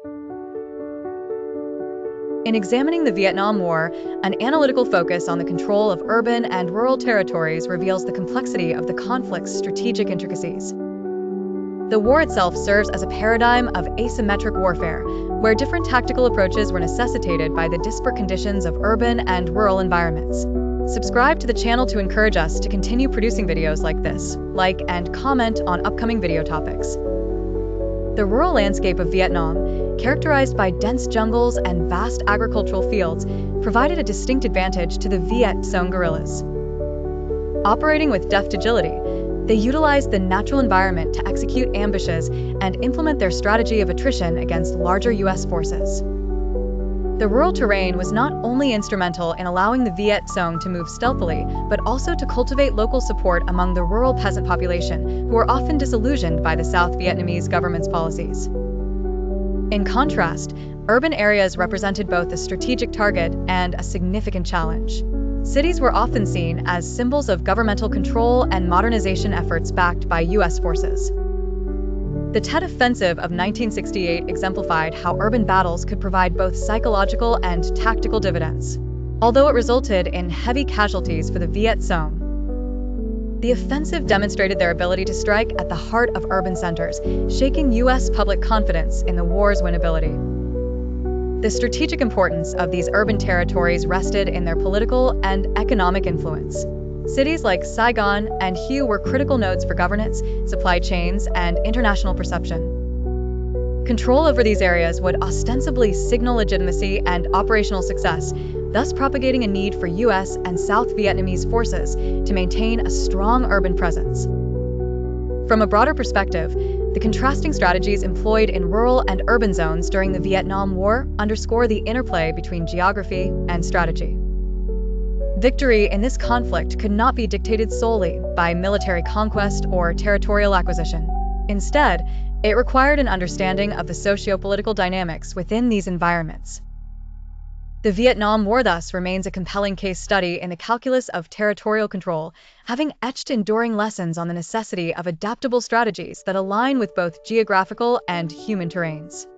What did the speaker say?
In examining the Vietnam War, an analytical focus on the control of urban and rural territories reveals the complexity of the conflict's strategic intricacies. The war itself serves as a paradigm of asymmetric warfare, where different tactical approaches were necessitated by the disparate conditions of urban and rural environments. Subscribe to the channel to encourage us to continue producing videos like this. Like and comment on upcoming video topics. The rural landscape of Vietnam, characterized by dense jungles and vast agricultural fields, provided a distinct advantage to the Viet Cong guerrillas. Operating with deft agility, they utilized the natural environment to execute ambushes and implement their strategy of attrition against larger U.S. forces. The rural terrain was not only instrumental in allowing the Viet Cong to move stealthily, but also to cultivate local support among the rural peasant population, who were often disillusioned by the South Vietnamese government's policies. In contrast, urban areas represented both a strategic target and a significant challenge. Cities were often seen as symbols of governmental control and modernization efforts backed by U.S. forces. The Tet Offensive of 1968 exemplified how urban battles could provide both psychological and tactical dividends. Although it resulted in heavy casualties for the Viet Cong, the offensive demonstrated their ability to strike at the heart of urban centers, shaking U.S. public confidence in the war's winnability. The strategic importance of these urban territories rested in their political and economic influence. Cities like Saigon and Hue were critical nodes for governance, supply chains, and international perception. Control over these areas would ostensibly signal legitimacy and operational success, thus propagating a need for U.S. and South Vietnamese forces to maintain a strong urban presence. From a broader perspective, the contrasting strategies employed in rural and urban zones during the Vietnam War underscore the interplay between geography and strategy. Victory in this conflict could not be dictated solely by military conquest or territorial acquisition. Instead, it required an understanding of the socio-political dynamics within these environments. The Vietnam War thus remains a compelling case study in the calculus of territorial control, having etched enduring lessons on the necessity of adaptable strategies that align with both geographical and human terrains.